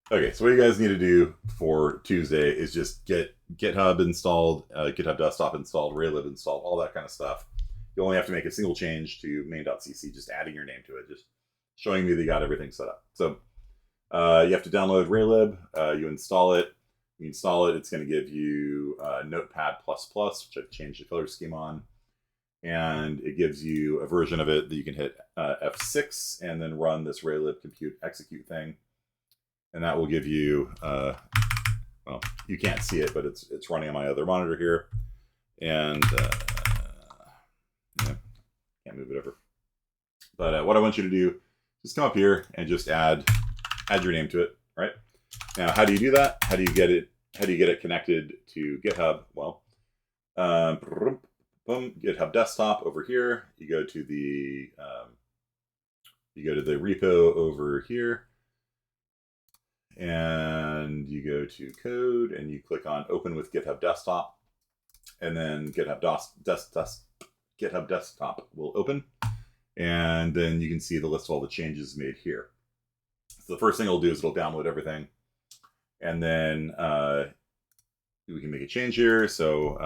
Okay, so what you guys need to do for Tuesday is just get GitHub installed, GitHub Desktop installed, Raylib installed, all that kind of stuff. You only have to make a single change to main.cc, just adding your name to it, just showing me that you got everything set up. So you have to download Raylib, you install it. You install it, it's going to give you Notepad++, which I've changed the color scheme on. And it gives you a version of it that you can hit F6 and then run this Raylib compute execute thing. And that will give you, well, you can't see it, but it's running on my other monitor here. And yeah, can't move it over. But what I want you to do, just come up here and just add your name to it, right? Now, how do you do that? How do you get it connected to GitHub? Well, GitHub Desktop over here. You go to the repo over here, and you go to code, and you click on Open with GitHub Desktop, and then GitHub Desktop will open, and then you can see the list of all the changes made here. So the first thing it'll do is it'll download everything, and then we can make a change here. So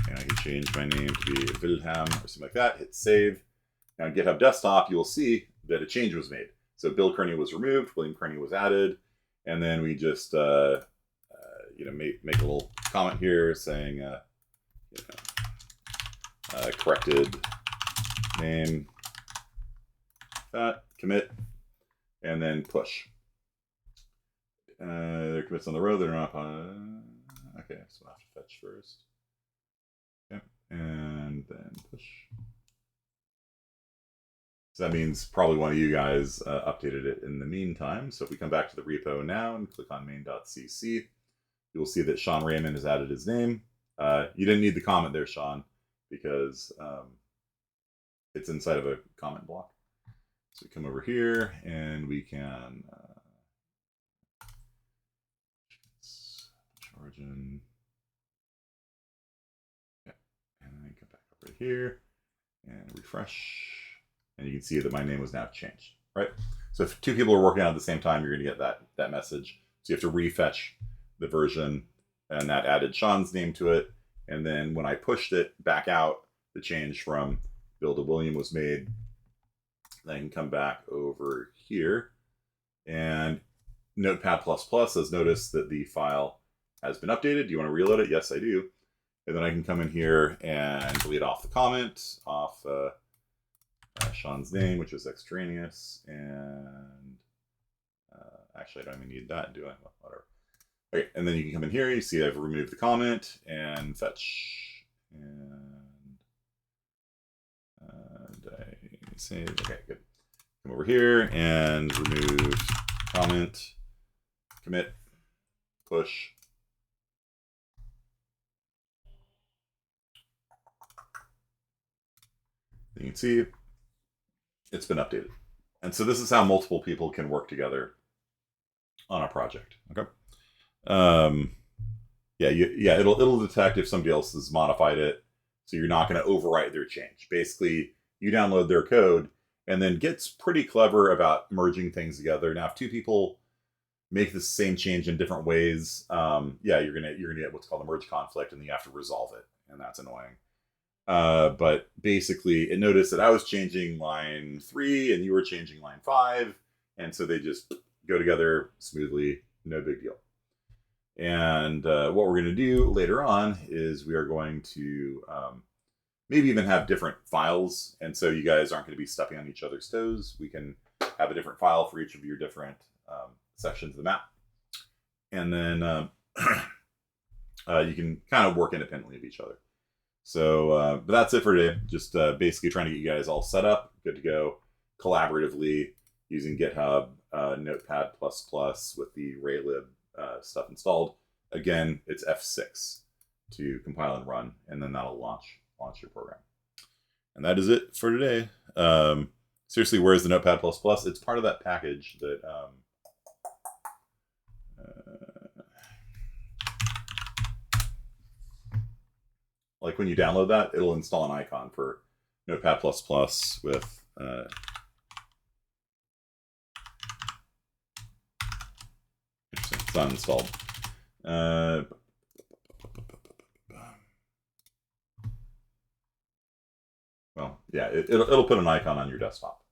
and I can change my name to be Wilhelm or something like that. Hit save. Now in GitHub Desktop, you'll see that a change was made. So Bill Kearney was removed, William Kearney was added, and then we just make a little comment here saying corrected name, that commit, and then push. There are commits on the row that are not on. Okay, so I'll have to fetch first. Okay, and then push. So that means probably one of you guys updated it in the meantime. So if we come back to the repo now and click on main.cc, you'll see that Sean Raymond has added his name. You didn't need the comment there, Sean, because it's inside of a comment block. So we come over here and we can origin. Yeah, and then come back over here and refresh. And you can see that my name was now changed, right? So if two people are working on it at the same time, you're going to get that message. So you have to refetch the version, and that added Sean's name to it. And then when I pushed it back out, the change from Bill to William was made. Then I can come back over here, and Notepad++ has noticed that the file has been updated. Do you want to reload it? Yes, I do. And then I can come in here and delete off the comment, off Sean's name, which is extraneous, and actually I don't even need that, do I? Well, whatever. Okay, and then you can come in here, you see I've removed the comment, and fetch, and I save, okay, good. Come over here, and remove comment, commit, push. You can see it's been updated. And so this is how multiple people can work together on a project. Okay. It'll detect if somebody else has modified it, so you're not going to overwrite their change. Basically, you download their code, and then Git's pretty clever about merging things together. Now, if two people make the same change in different ways, you're gonna get what's called a merge conflict, and you have to resolve it, and that's annoying. But basically, it noticed that I was changing line 3 and you were changing line 5, and so they just go together smoothly, no big deal. And what we're going to do later on is we are going to maybe even have different files, and so you guys aren't going to be stepping on each other's toes. We can have a different file for each of your different sections of the map, and then you can kind of work independently of each other. So, but that's it for today. Just basically trying to get you guys all set up, good to go, collaboratively using GitHub, Notepad++ with the Raylib stuff installed. Again, it's F6 to compile and run, and then that'll launch your program. And that is it for today. Seriously, where's the Notepad++? It's part of that package that like when you download that, it'll install an icon for Notepad++ with It's not installed. Well, yeah, it'll put an icon on your desktop.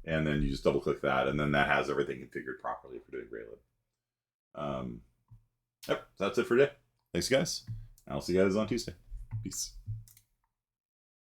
And then you just double click that, and then that has everything configured properly for doing Rayleigh. Yep, that's it for today. Thanks, guys. I'll see you guys on Tuesday. Peace.